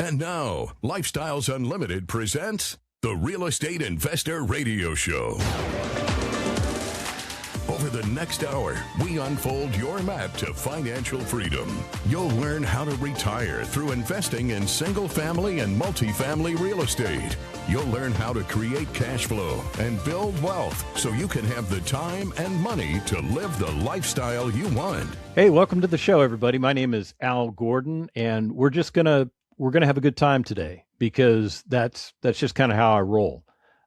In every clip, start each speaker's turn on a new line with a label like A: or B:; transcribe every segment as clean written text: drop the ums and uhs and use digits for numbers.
A: And now, Lifestyles Unlimited presents the Real Estate Investor Radio Show. Over the next hour, we unfold your map to financial freedom. You'll learn how to retire through investing in single-family and multifamily real estate. You'll learn how to create cash flow and build wealth so you can have the time and money to live the lifestyle you want.
B: Hey, welcome to the show, everybody. My name is Al Gordon, and we're gonna have a good time today because that's just kind of how I roll.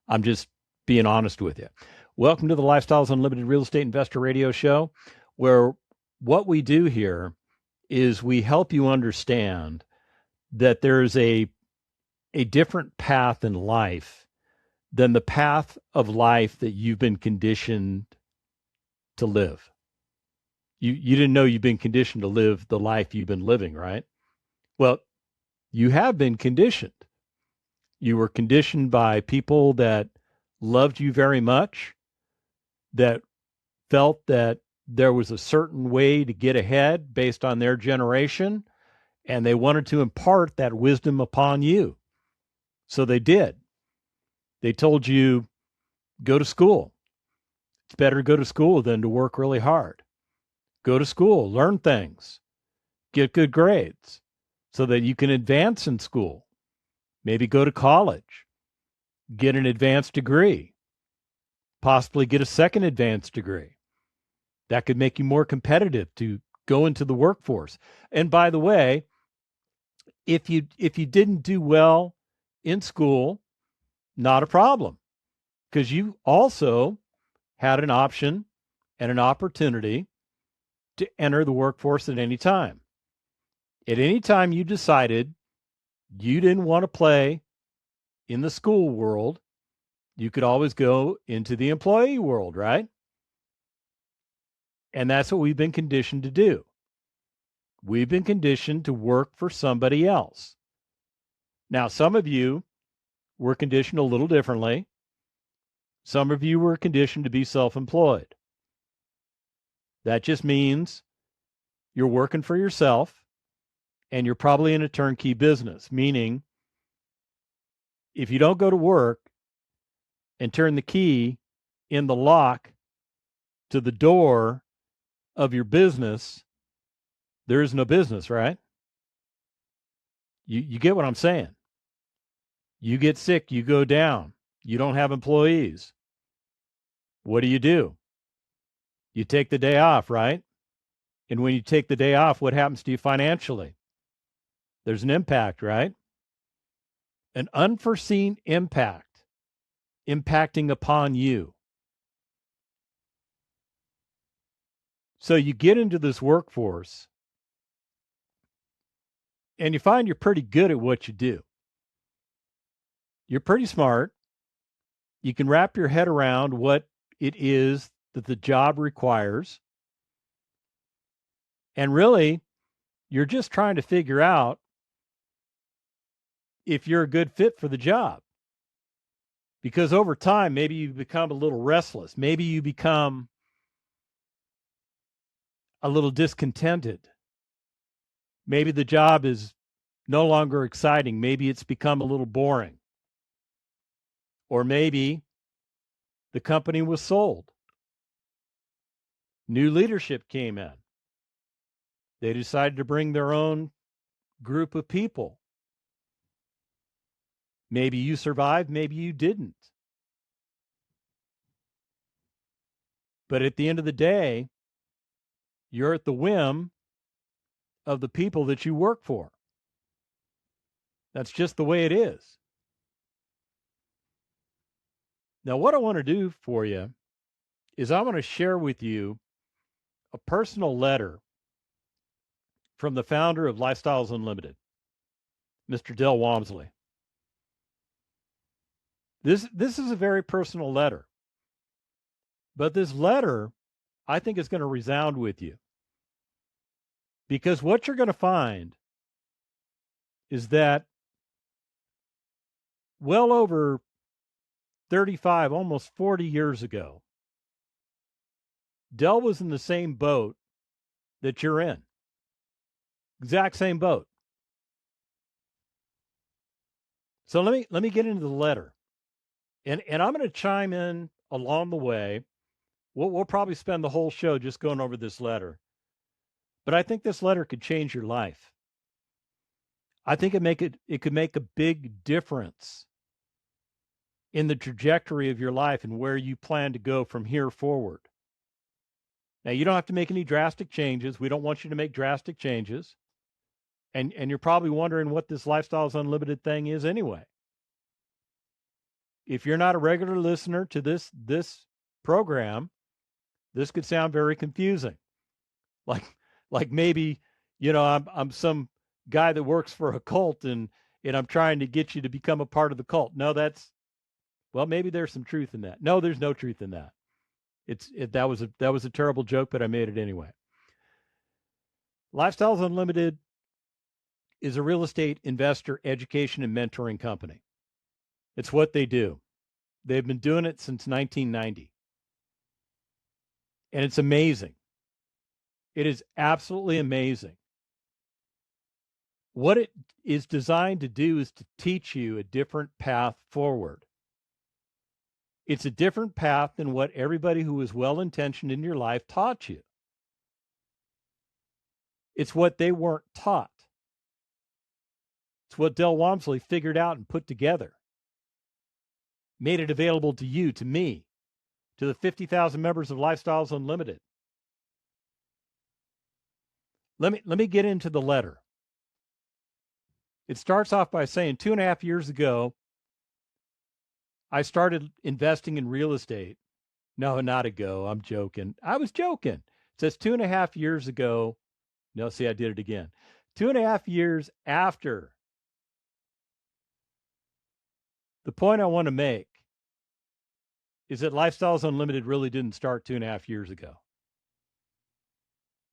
B: I'm just being honest with you. Welcome to the Lifestyles Unlimited Real Estate Investor Radio Show, where what we do here is we help you understand that there's a different path in life than the path of life that you've been conditioned to live. You didn't know you've been conditioned to live the life you've been living, right? Well, you have been conditioned. You were conditioned by people that loved you very much, that felt that there was a certain way to get ahead based on their generation, and they wanted to impart that wisdom upon you. So they did. They told you, go to school. It's better to go to school than to work really hard. Go to school, learn things, get good grades so that you can advance in school. Maybe go to college, get an advanced degree, possibly get a second advanced degree. That could make you more competitive to go into the workforce. And by the way, if you didn't do well in school, not a problem, because you also had an option and an opportunity to enter the workforce at any time. At any time you decided you didn't want to play in the school world, you could always go into the employee world, right? And that's what we've been conditioned to do. We've been conditioned to work for somebody else. Now, some of you were conditioned a little differently. Some of you were conditioned to be self-employed. That just means you're working for yourself and you're probably in a turnkey business, meaning if you don't go to work and turn the key in the lock to the door of your business, there is no business, right? You get what I'm saying? You get sick, you go down, you don't have employees. What do? You take the day off, right? And when you take the day off, what happens to you financially? There's an impact, right? An unforeseen impact impacting upon you. So you get into this workforce and you find you're pretty good at what you do. You're pretty smart. You can wrap your head around what it is that the job requires. And really, you're just trying to figure out if you're a good fit for the job. Because over time, maybe you become a little restless. Maybe you become a little discontented. Maybe the job is no longer exciting. Maybe it's become a little boring. Or maybe the company was sold. New leadership came in. They decided to bring their own group of people. Maybe you survived, maybe you didn't. But at the end of the day, you're at the whim of the people that you work for. That's just the way it is. Now, what I want to do for you is I want to share with you a personal letter from the founder of Lifestyles Unlimited, Mr. Dell Walmsley. This is a very personal letter. But this letter, I think, is going to resound with you. Because what you're going to find is that well over 35, almost 40 years ago, Dell was in the same boat that you're in. Exact same boat. So let me get into the letter. And I'm going to chime in along the way. We'll probably spend the whole show just going over this letter. But I think this letter could change your life. I think it could make a big difference in the trajectory of your life and where you plan to go from here forward. Now, you don't have to make any drastic changes. We don't want you to make drastic changes. And you're probably wondering what this Lifestyles Unlimited thing is anyway. If you're not a regular listener to this program, this could sound very confusing. Like maybe, I'm some guy that works for a cult and I'm trying to get you to become a part of the cult. No, maybe there's some truth in that. No, there's no truth in that. That was a terrible joke, but I made it anyway. Lifestyles Unlimited is a real estate investor education and mentoring company. It's what they do. They've been doing it since 1990. And it's amazing. It is absolutely amazing. What it is designed to do is to teach you a different path forward. It's a different path than what everybody who was well-intentioned in your life taught you. It's what they weren't taught. It's what Dell Walmsley figured out and put together. Made it available to you, to me, to the 50,000 members of Lifestyles Unlimited. Let me get into the letter. It starts off by saying 2.5 years ago, I started investing in real estate. No, not ago. I'm joking. I was joking. It says 2.5 years ago. No, see, I did it again. 2.5 years after. The point I want to make is that Lifestyles Unlimited really didn't start 2.5 years ago.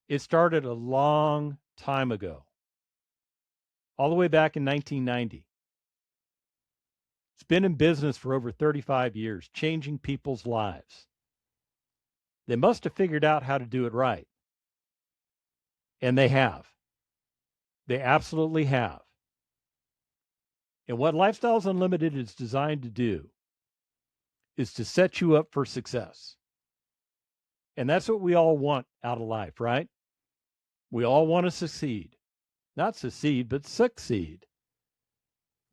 B: It started a long time ago, all the way back in 1990. It's been in business for over 35 years, changing people's lives. They must have figured out how to do it right. And they have. They absolutely have. And what Lifestyles Unlimited is designed to do is to set you up for success. And that's what we all want out of life, right? We all want to succeed. Not succeed, but succeed.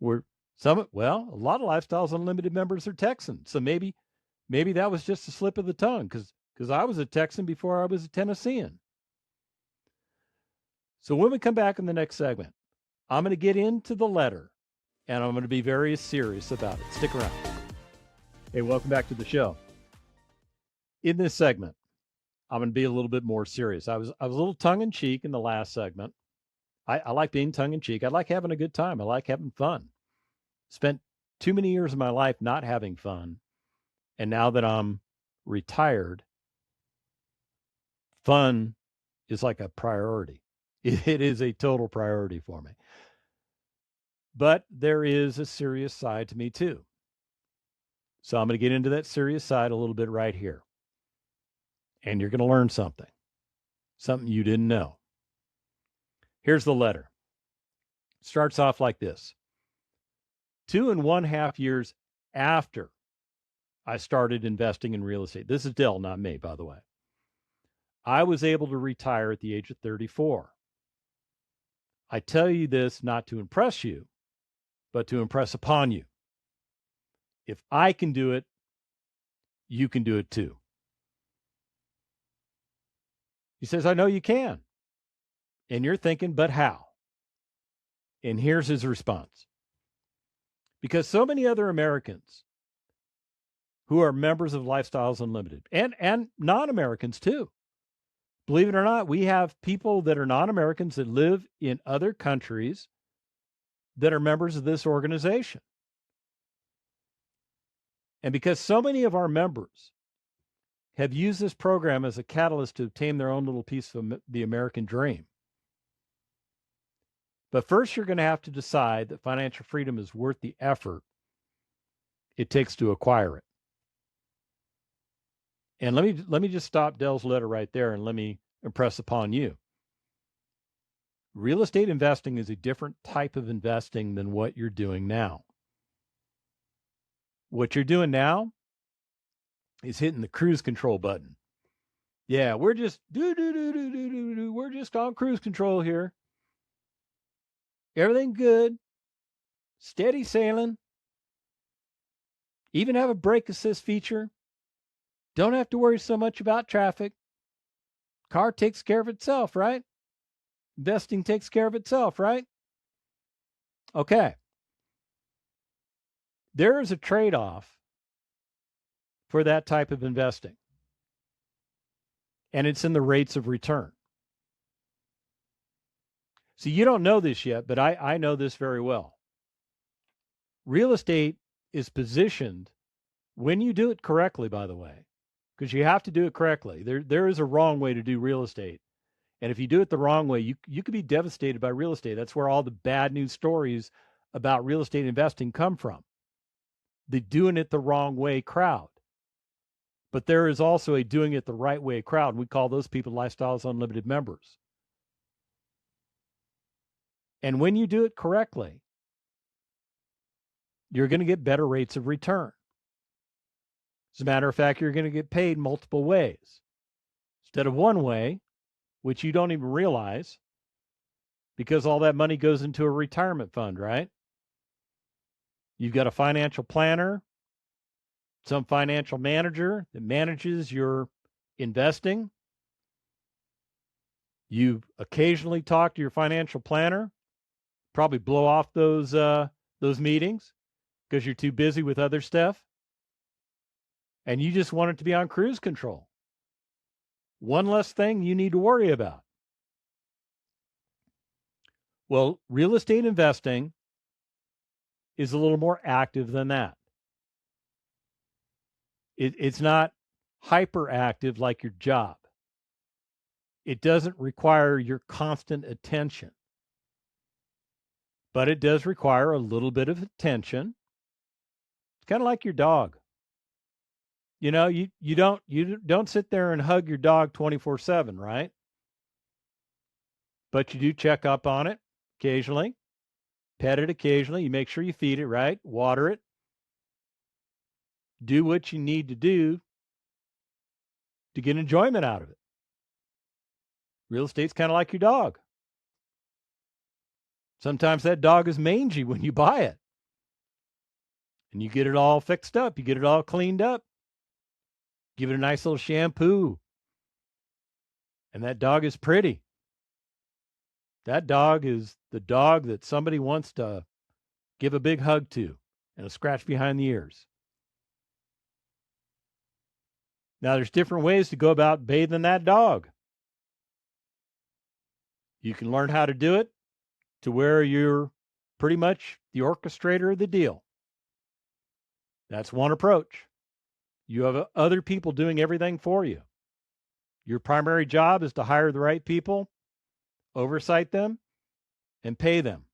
B: A lot of Lifestyles Unlimited members are Texans. So maybe that was just a slip of the tongue because I was a Texan before I was a Tennessean. So when we come back in the next segment, I'm going to get into the letter and I'm going to be very serious about it. Stick around. Hey, welcome back to the show. In this segment, I'm going to be a little bit more serious. I was a little tongue-in-cheek in the last segment. I like being tongue-in-cheek. I like having a good time. I like having fun. Spent too many years of my life not having fun. And now that I'm retired, fun is like a priority. It is a total priority for me. But there is a serious side to me too. So I'm going to get into that serious side a little bit right here. And you're going to learn something you didn't know. Here's the letter. It starts off like this. 2.5 years after I started investing in real estate. This is Dell, not me, by the way. I was able to retire at the age of 34. I tell you this not to impress you, but to impress upon you. If I can do it, you can do it too. He says, I know you can. And you're thinking, but how? And here's his response. Because so many other Americans who are members of Lifestyles Unlimited and non-Americans too. Believe it or not, we have people that are non-Americans that live in other countries that are members of this organization. And because so many of our members have used this program as a catalyst to obtain their own little piece of the American dream. But first, you're going to have to decide that financial freedom is worth the effort it takes to acquire it. And let me just stop Dell's letter right there and let me impress upon you. Real estate investing is a different type of investing than what you're doing now. What you're doing now is hitting the cruise control button. Yeah, we're just we're just on cruise control here. Everything good, steady sailing. Even have a brake assist feature. Don't have to worry so much about traffic. Car takes care of itself, right? Investing takes care of itself, right? Okay. There is a trade-off for that type of investing, and it's in the rates of return. So you don't know this yet, but I know this very well. Real estate is positioned, when you do it correctly, by the way, because you have to do it correctly. There is a wrong way to do real estate. And if you do it the wrong way, you could be devastated by real estate. That's where all the bad news stories about real estate investing come from. The doing it the wrong way crowd. But there is also a doing it the right way crowd. We call those people Lifestyles Unlimited members. And when you do it correctly, you're going to get better rates of return. As a matter of fact, you're going to get paid multiple ways instead of one way, which you don't even realize because all that money goes into a retirement fund, right? You've got a financial planner, some financial manager that manages your investing. You occasionally talk to your financial planner, probably blow off those meetings because you're too busy with other stuff. And you just want it to be on cruise control. One less thing you need to worry about. Well, real estate investing is a little more active than that. It's not hyperactive like your job. It doesn't require your constant attention, but it does require a little bit of attention. It's kind of like your dog. You know, you don't sit there and hug your dog 24/7, right? But you do check up on it occasionally, pet it occasionally. You make sure you feed it, right? Water it. Do what you need to do to get enjoyment out of it. Real estate's kind of like your dog. Sometimes that dog is mangy when you buy it. And you get it all fixed up. You get it all cleaned up. Give it a nice little shampoo. And that dog is pretty. That dog is the dog that somebody wants to give a big hug to and a scratch behind the ears. Now, there's different ways to go about bathing that dog. You can learn how to do it to where you're pretty much the orchestrator of the deal. That's one approach. You have other people doing everything for you. Your primary job is to hire the right people, oversight them, and pay them,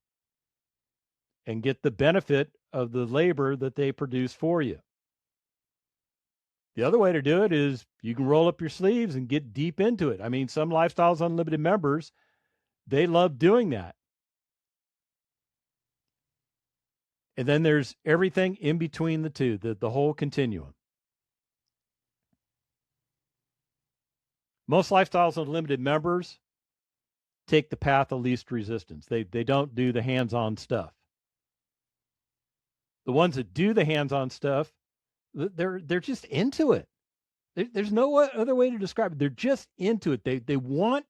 B: and get the benefit of the labor that they produce for you. The other way to do it is you can roll up your sleeves and get deep into it. I mean, some Lifestyles Unlimited members, they love doing that. And then there's everything in between the two, the whole continuum. Most Lifestyles Unlimited members take the path of least resistance. They don't do the hands-on stuff. The ones that do the hands-on stuff, they're just into it. There's no other way to describe it. They're just into it. They want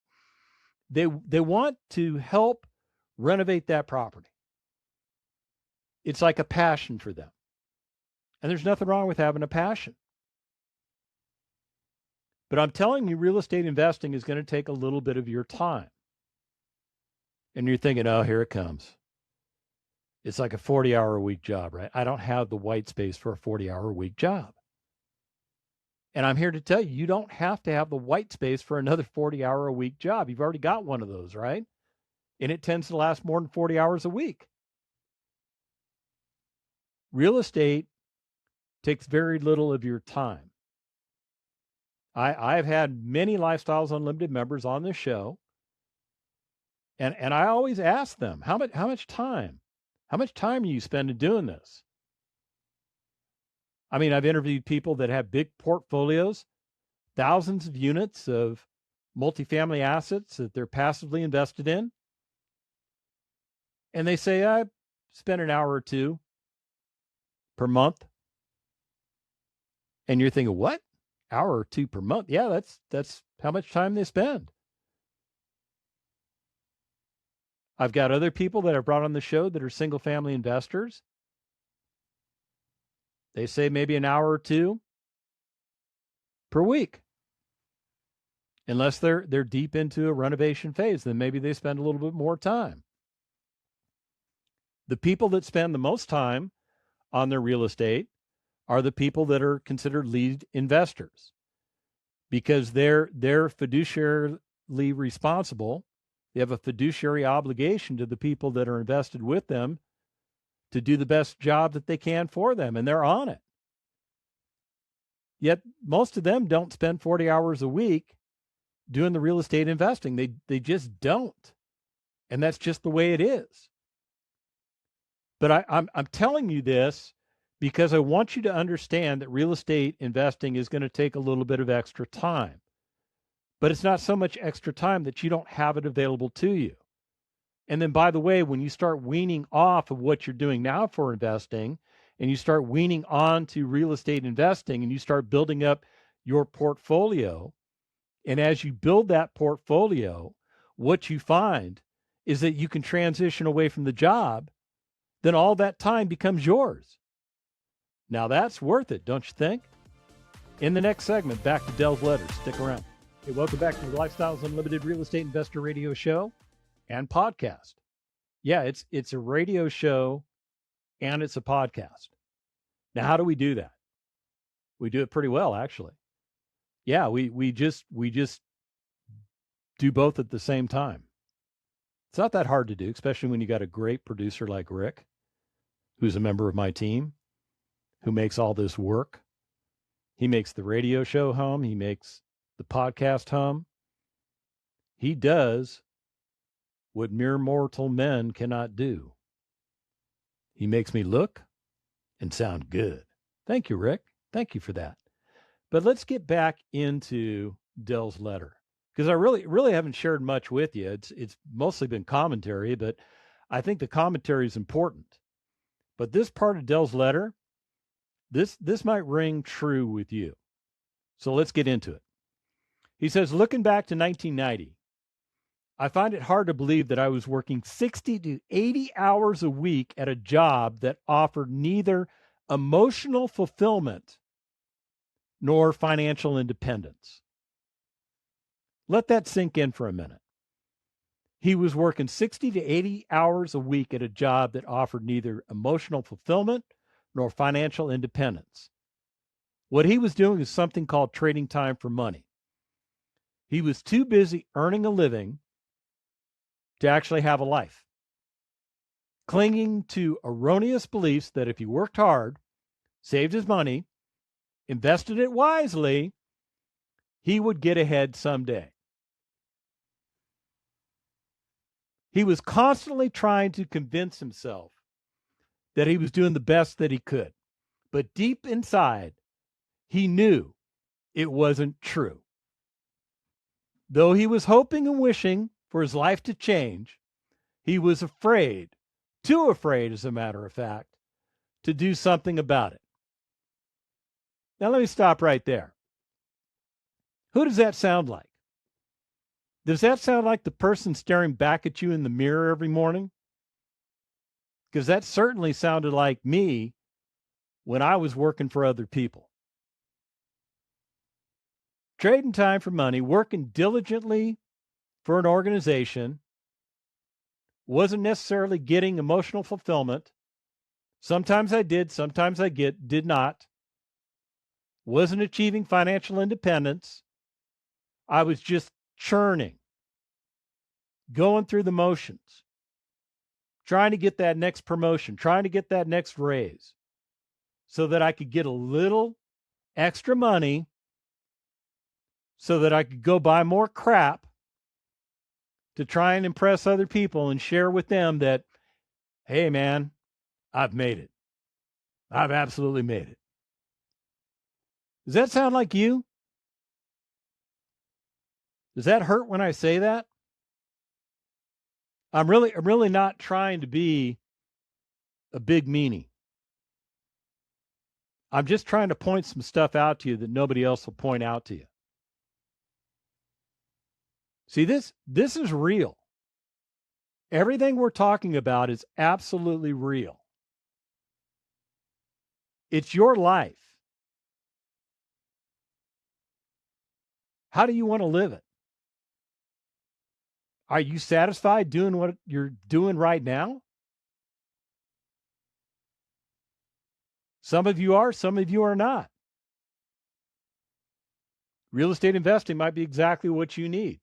B: to help renovate that property. It's like a passion for them. And there's nothing wrong with having a passion. But I'm telling you, real estate investing is going to take a little bit of your time. And you're thinking, oh, here it comes. It's like a 40-hour-a-week job, right? I don't have the white space for a 40-hour-a-week job. And I'm here to tell you, you don't have to have the white space for another 40-hour-a-week job. You've already got one of those, right? And it tends to last more than 40 hours a week. Real estate takes very little of your time. I've had many Lifestyles Unlimited members on this show, and I always ask them, how much time are you spending doing this? I mean, I've interviewed people that have big portfolios, thousands of units of multifamily assets that they're passively invested in. And they say, I spend an hour or two per month. And you're thinking, what? Hour or two per month? Yeah, that's how much time they spend. I've got other people that I've brought on the show that are single family investors. They say maybe an hour or two per week. Unless they're deep into a renovation phase, then maybe they spend a little bit more time. The people that spend the most time on their real estate are the people that are considered lead investors, because they're fiduciarily responsible. They have a fiduciary obligation to the people that are invested with them to do the best job that they can for them, and they're on it. Yet most of them don't spend 40 hours a week doing the real estate investing. They just don't. And that's just the way it is. But I'm telling you this because I want you to understand that real estate investing is going to take a little bit of extra time. But it's not so much extra time that you don't have it available to you. And then, by the way, when you start weaning off of what you're doing now for investing, and you start weaning on to real estate investing, and you start building up your portfolio, and as you build that portfolio, what you find is that you can transition away from the job, then all that time becomes yours. Now that's worth it, don't you think? In the next segment, back to Dell's letters. Stick around. Hey, welcome back to the Lifestyles Unlimited Real Estate Investor Radio Show and podcast. Yeah, it's a radio show and it's a podcast. Now, how do we do that? We do it pretty well, actually. Yeah, we just do both at the same time. It's not that hard to do, especially when you got a great producer like Rick, who's a member of my team, who makes all this work. He makes the radio show hum. He makes the podcast hum. He does what mere mortal men cannot do. He makes me look and sound good. Thank you, Rick. Thank you for that. But let's get back into Dell's letter, because I really haven't shared much with you. It's mostly been commentary, but I think the commentary is important. But this part of Dell's letter, this might ring true with you. So let's get into it. He says, looking back to 1990, I find it hard to believe that I was working 60 to 80 hours a week at a job that offered neither emotional fulfillment nor financial independence. Let that sink in for a minute. He was working 60 to 80 hours a week at a job that offered neither emotional fulfillment nor financial independence. What he was doing is something called trading time for money. He was too busy earning a living to actually have a life, clinging to erroneous beliefs that if he worked hard, saved his money, invested it wisely, he would get ahead someday. He was constantly trying to convince himself that he was doing the best that he could. But deep inside, he knew it wasn't true. Though he was hoping and wishing for his life to change, he was afraid, too afraid, as a matter of fact, to do something about it. Now, let me stop right there. Who does that sound like? Does that sound like the person staring back at you in the mirror every morning? Because that certainly sounded like me when I was working for other people. Trading time for money, working diligently for an organization, wasn't necessarily getting emotional fulfillment. Sometimes I did, sometimes I did not. Wasn't achieving financial independence. I was just churning, going through the motions, trying to get that next promotion, trying to get that next raise so that I could get a little extra money so that I could go buy more crap to try and impress other people and share with them that, hey, man, I've made it. I've absolutely made it. Does that sound like you? Does that hurt when I say that? I'm really not trying to be a big meanie. I'm just trying to point some stuff out to you that nobody else will point out to you. See, this is real. Everything we're talking about is absolutely real. It's your life. How do you want to live it? Are you satisfied doing what you're doing right now? Some of you are, some of you are not. Real estate investing might be exactly what you need.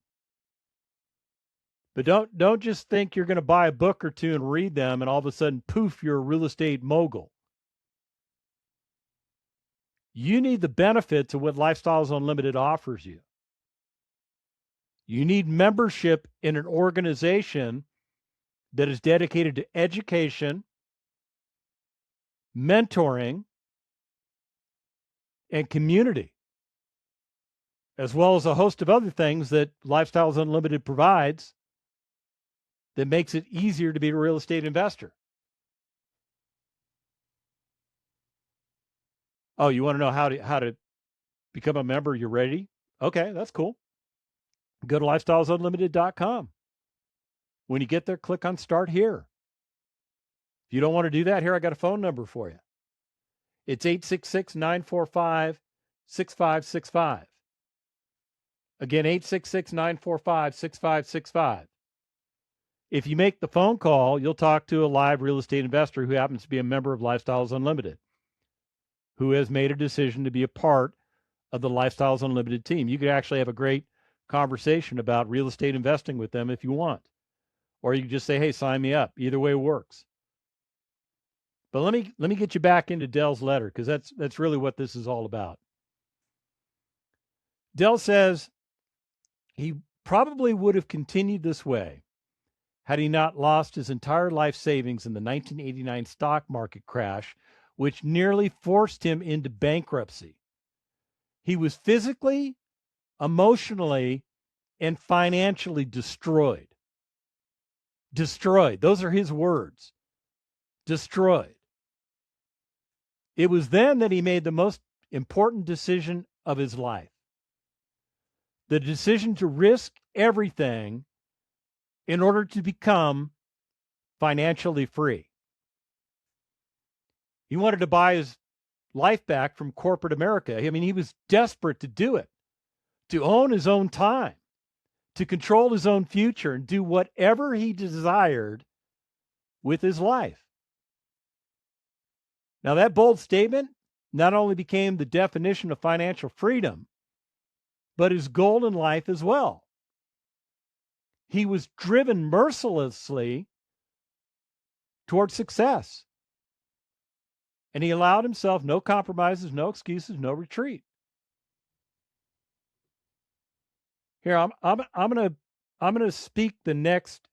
B: But don't just think you're going to buy a book or two and read them and all of a sudden, poof, you're a real estate mogul. You need the benefits of what Lifestyles Unlimited offers you. You need membership in an organization that is dedicated to education, mentoring, and community, as well as a host of other things that Lifestyles Unlimited provides that makes it easier to be a real estate investor. Oh, you want to know how to become a member? You're ready? Okay, that's cool. Go to lifestylesunlimited.com. When you get there, click on Start Here. If you don't want to do that, here I got a phone number for you. It's 866-945-6565. Again, 866-945-6565. If you make the phone call, you'll talk to a live real estate investor who happens to be a member of Lifestyles Unlimited, who has made a decision to be a part of the Lifestyles Unlimited team. You could actually have a great conversation about real estate investing with them if you want. Or you can just say, hey, sign me up. Either way works. But let me get you back into Dell's letter, because that's really what this is all about. Dell says he probably would have continued this way had he not lost his entire life savings in the 1989 stock market crash, which nearly forced him into bankruptcy. He was physically, emotionally, and financially destroyed. Destroyed. Those are his words. Destroyed. It was then that he made the most important decision of his life. The decision to risk everything in order to become financially free. He wanted to buy his life back from corporate America. I mean, he was desperate to do it, to own his own time, to control his own future, and do whatever he desired with his life. Now, that bold statement not only became the definition of financial freedom, but his goal in life as well. He was driven mercilessly toward success. And he allowed himself no compromises, no excuses, no retreat. Here, I'm gonna speak the next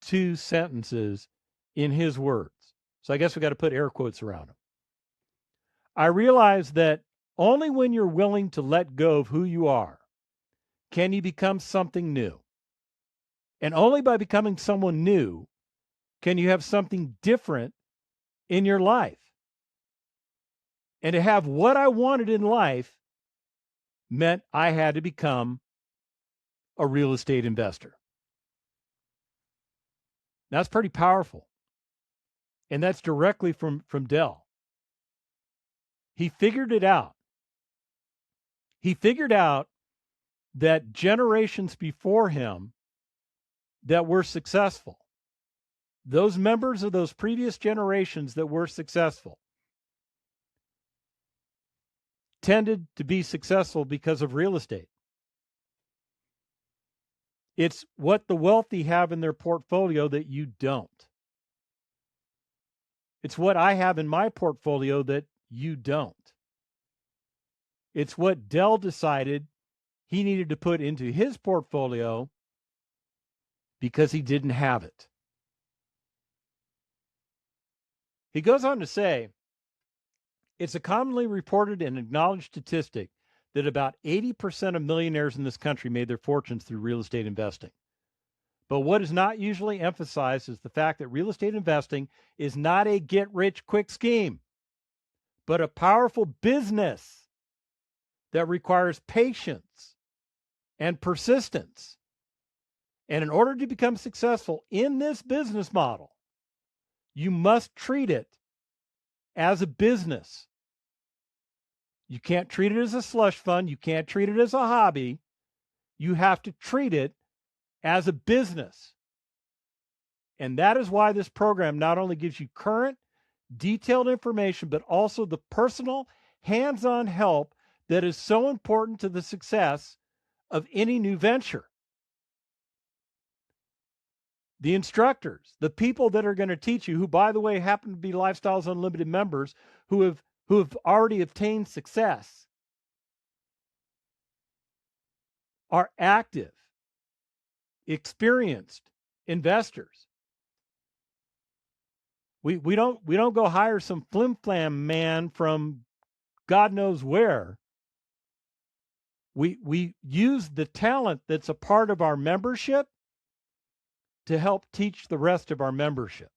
B: two sentences in his words. So I guess we got to put air quotes around them. I realize that only when you're willing to let go of who you are can you become something new. And only by becoming someone new can you have something different in your life. And to have what I wanted in life meant I had to become a real estate investor. That's pretty powerful. And that's directly from Dell. He figured it out. He figured out that generations before him that were successful, those members of those previous generations that were successful, tended to be successful because of real estate. It's what the wealthy have in their portfolio that you don't. It's what I have in my portfolio that you don't. It's what Dell decided he needed to put into his portfolio because he didn't have it. He goes on to say, It's a commonly reported and acknowledged statistic that about 80% of millionaires in this country made their fortunes through real estate investing. But what is not usually emphasized is the fact that real estate investing is not a get-rich-quick scheme, but a powerful business that requires patience and persistence. And in order to become successful in this business model, you must treat it as a business. You can't treat it as a slush fund. You can't treat it as a hobby. You have to treat it as a business. And that is why this program not only gives you current, detailed information, but also the personal, hands-on help that is so important to the success of any new venture. The instructors, the people that are going to teach you, who, by the way, happen to be Lifestyles Unlimited members who have already obtained success, are active, experienced investors. We don't go hire some flim-flam man from God knows where. We use the talent that's a part of our membership to help teach the rest of our membership.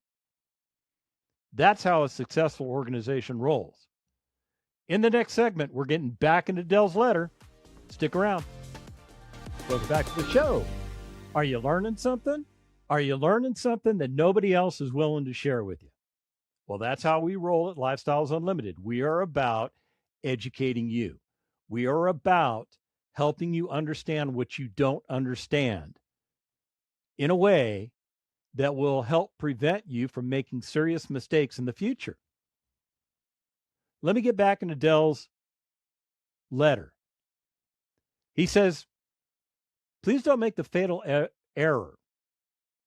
B: That's how a successful organization rolls. In the next segment, we're getting back into Dell's letter. Stick around. Welcome back to the show. Are you learning something? Are you learning something that nobody else is willing to share with you? Well, that's how we roll at Lifestyles Unlimited. We are about educating you. We are about helping you understand what you don't understand in a way that will help prevent you from making serious mistakes in the future. Let me get back into Dell's letter. He says, please don't make the fatal error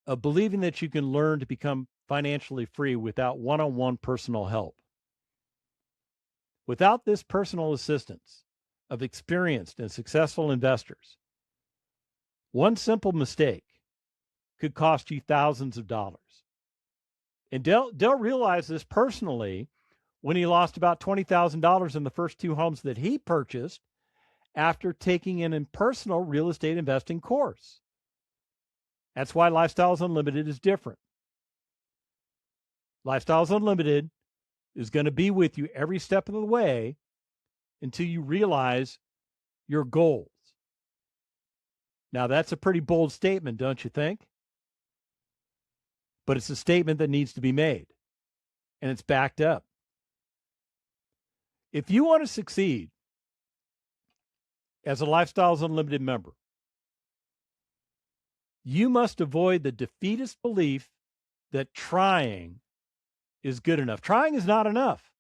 B: of believing that you can learn to become financially free without one-on-one personal help. Without this personal assistance of experienced and successful investors, one simple mistake could cost you thousands of dollars. And Dell realized this personally when he lost about $20,000 in the first two homes that he purchased after taking an impersonal real estate investing course. That's why Lifestyles Unlimited is different. Lifestyles Unlimited is going to be with you every step of the way until you realize your goals. Now, that's a pretty bold statement, don't you think? But it's a statement that needs to be made, and it's backed up. If you want to succeed as a Lifestyles Unlimited member, you must avoid the defeatist belief that trying is good enough. Trying is not enough.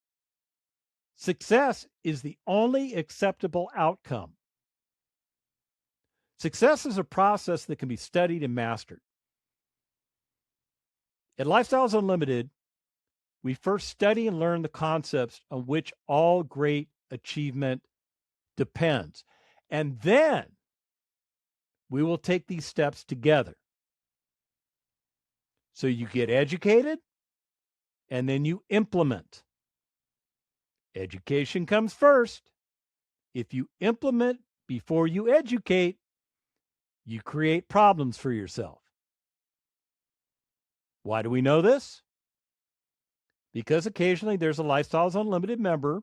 B: Success is the only acceptable outcome. Success is a process that can be studied and mastered. At Lifestyles Unlimited, we first study and learn the concepts on which all great achievement depends. And then we will take these steps together. So you get educated, and then you implement. Education comes first. If you implement before you educate, you create problems for yourself. Why do we know this? Because occasionally there's a Lifestyles Unlimited member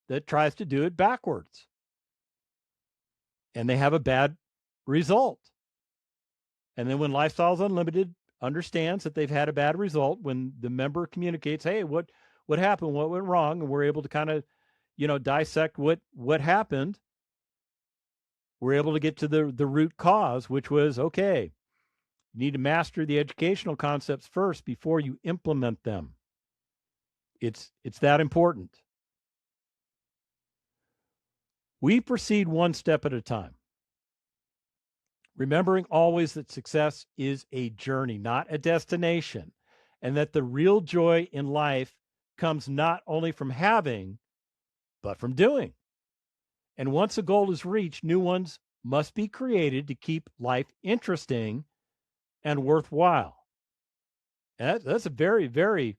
B: that tries to do it backwards. And they have a bad result. And then when Lifestyles Unlimited understands that they've had a bad result, when the member communicates, hey, what happened? What went wrong? And we're able to kind of, dissect what happened. We're able to get to the root cause, which was, okay, you need to master the educational concepts first before you implement them. It's that important. We proceed one step at a time, remembering always that success is a journey, not a destination, and that the real joy in life comes not only from having, but from doing. And once a goal is reached, new ones must be created to keep life interesting and worthwhile. And that's a very, very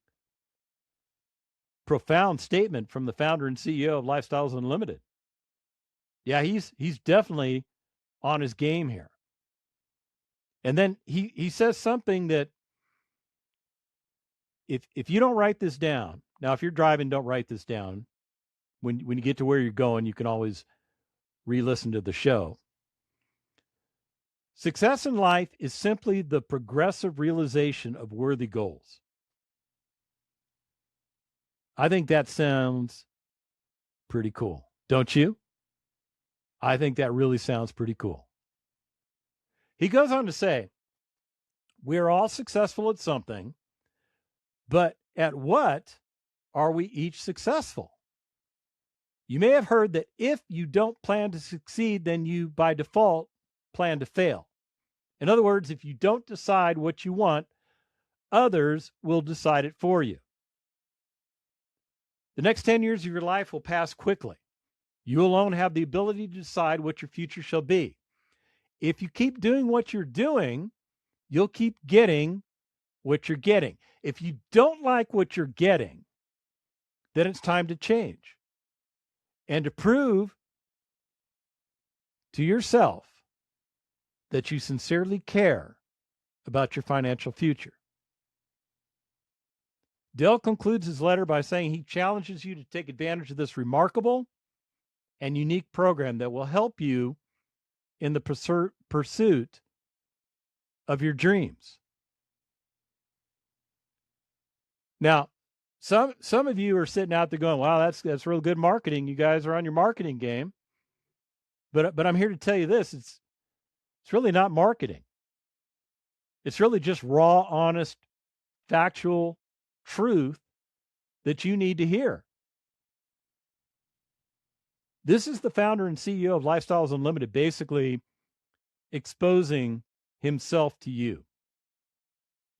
B: profound statement from the founder and CEO of Lifestyles Unlimited. Yeah, he's definitely on his game here. And then he says something that if you don't write this down, now if you're driving, don't write this down. When you get to where you're going, you can always re-listen to the show. Success in life is simply the progressive realization of worthy goals. I think that sounds pretty cool, don't you? I think that really sounds pretty cool. He goes on to say, we are all successful at something, but at what are we each successful? You may have heard that if you don't plan to succeed, then you, by default, plan to fail. In other words, if you don't decide what you want, others will decide it for you. The next 10 years of your life will pass quickly. You alone have the ability to decide what your future shall be. If you keep doing what you're doing, you'll keep getting what you're getting. If you don't like what you're getting, then it's time to change. And to prove to yourself that you sincerely care about your financial future. Dell concludes his letter by saying he challenges you to take advantage of this remarkable and unique program that will help you in the pursuit of your dreams. Now, some of you are sitting out there going, wow, that's real good marketing. You guys are on your marketing game. But I'm here to tell you this, it's really not marketing. It's really just raw, honest, factual truth that you need to hear. This is the founder and CEO of Lifestyles Unlimited basically exposing himself to you.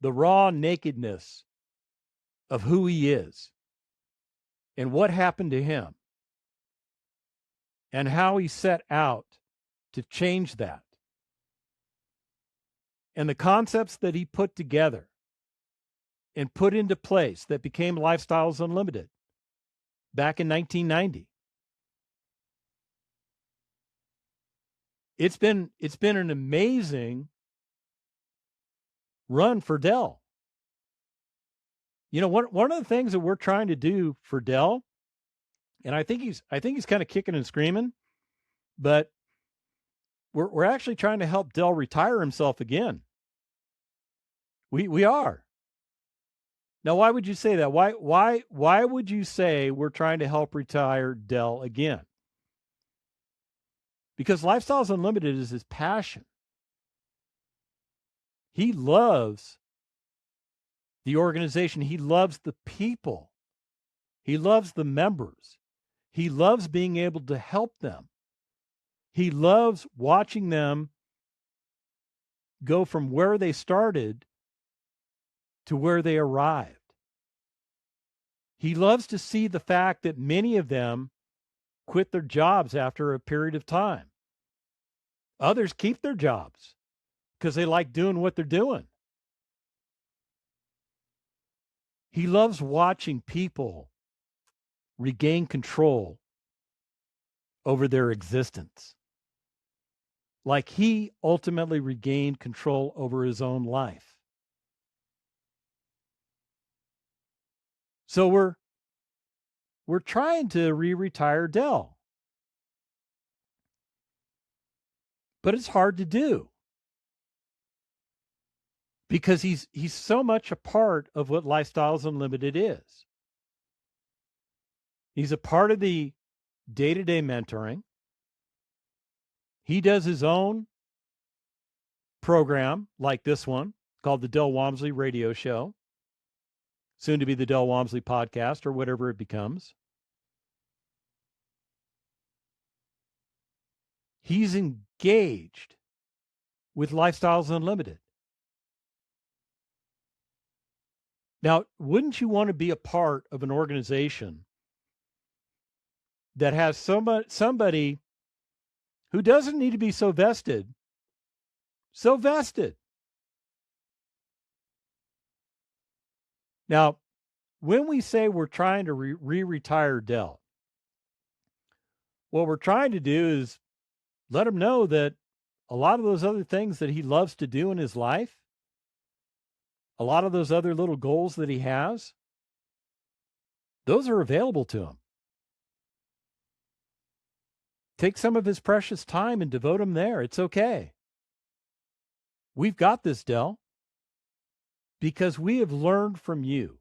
B: The raw nakedness of who he is and what happened to him and how he set out to change that. And the concepts that he put together and put into place that became Lifestyles Unlimited back in 1990. It's been an amazing run for Dell. You know, one of the things that we're trying to do for Dell, and I think he's kind of kicking and screaming, but we're actually trying to help Dell retire himself again. We are. Now, why would you say that? Why would you say we're trying to help retire Dell again? Because Lifestyles Unlimited is his passion. He loves the organization. He loves the people. He loves the members. He loves being able to help them. He loves watching them go from where they started to where they arrived. He loves to see the fact that many of them quit their jobs after a period of time. Others keep their jobs because they like doing what they're doing. He loves watching people regain control over their existence, like he ultimately regained control over his own life. So we're trying to retire Dell. But it's hard to do because he's so much a part of what Lifestyles Unlimited is. He's a part of the day-to-day mentoring. He does his own program like this one called the Dell Walmsley Radio Show, soon to be the Dell Walmsley Podcast or whatever it becomes. He's engaged with Lifestyles Unlimited. Now, wouldn't you want to be a part of an organization that has somebody who doesn't need to be so vested? Now, when we say we're trying to re-retire Dell, what we're trying to do is let him know that a lot of those other things that he loves to do in his life, a lot of those other little goals that he has, those are available to him. Take some of his precious time and devote him there. It's okay. We've got this, Dell, because we have learned from you.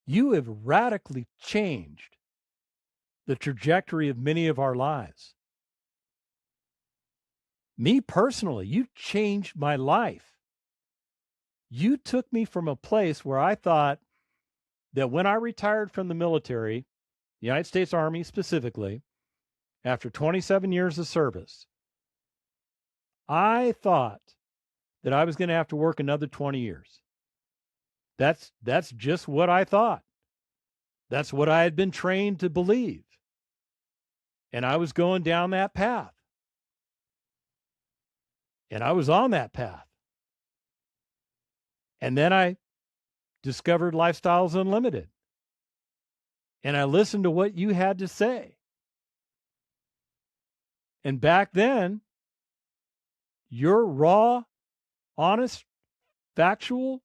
B: You have radically changed the trajectory of many of our lives. Me personally, you changed my life. You took me from a place where I thought that when I retired from the military, the United States Army specifically, after 27 years of service, I thought that I was going to have to work another 20 years. That's just what I thought. That's what I had been trained to believe. And I was going down that path. And I was on that path. And then I discovered Lifestyles Unlimited. And I listened to what you had to say. And back then, your raw, honest, factual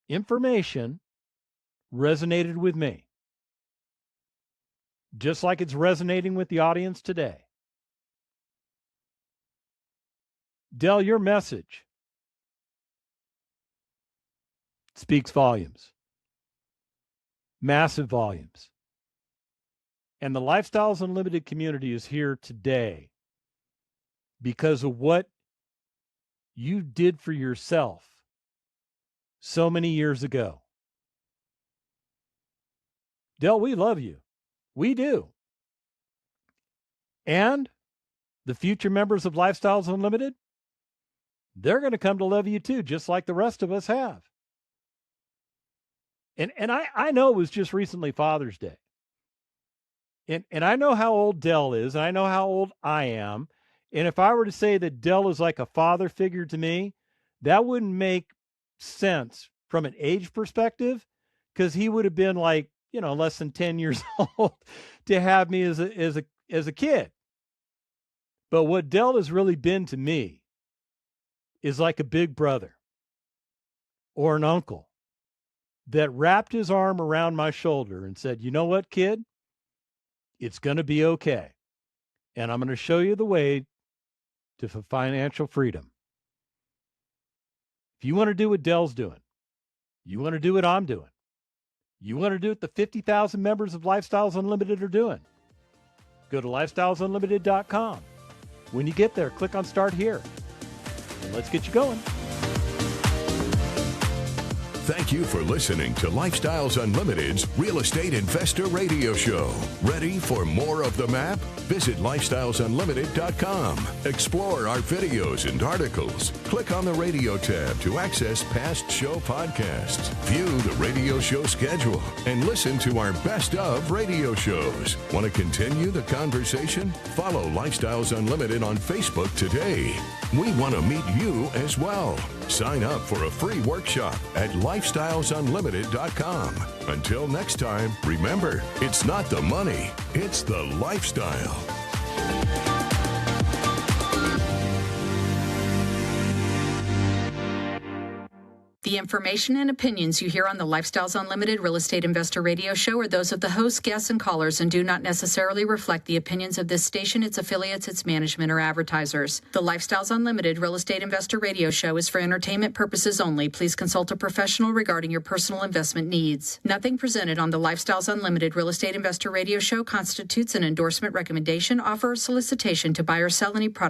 B: information resonated with me. Just like it's resonating with the audience today. Dell, your message speaks volumes. Massive volumes. And the Lifestyles Unlimited community is here today because of what you did for yourself so many years ago. Dell, we love you. We do. And the future members of Lifestyles Unlimited, they're going to come to love you too, just like the rest of us have. And I know it was just recently Father's Day. And I know how old Dell is, and I know how old I am. And if I were to say that Dell is like a father figure to me, that wouldn't make sense from an age perspective, because he would have been like, less than 10 years old to have me as a kid. But what Dell has really been to me is like a big brother or an uncle that wrapped his arm around my shoulder and said, you know what, kid? It's going to be okay. And I'm going to show you the way to financial freedom. If you want to do what Dell's doing, you want to do what I'm doing, you want to do what the 50,000 members of Lifestyles Unlimited are doing, go to lifestylesunlimited.com. When you get there, click on Start Here. And let's get you going.
A: Thank you for listening to Lifestyles Unlimited's Real Estate Investor Radio Show. Ready for more of the map? Visit lifestylesunlimited.com. Explore our videos and articles. Click on the radio tab to access past show podcasts. View the radio show schedule and listen to our best of radio shows. Want to continue the conversation? Follow Lifestyles Unlimited on Facebook today. We want to meet you as well. Sign up for a free workshop at lifestylesunlimited.com. Until next time, remember, it's not the money, it's the lifestyle.
C: The information and opinions you hear on the Lifestyles Unlimited Real Estate Investor Radio Show are those of the hosts, guests, and callers and do not necessarily reflect the opinions of this station, its affiliates, its management, or advertisers. The Lifestyles Unlimited Real Estate Investor Radio Show is for entertainment purposes only. Please consult a professional regarding your personal investment needs. Nothing presented on the Lifestyles Unlimited Real Estate Investor Radio Show constitutes an endorsement, recommendation, offer, or solicitation to buy or sell any product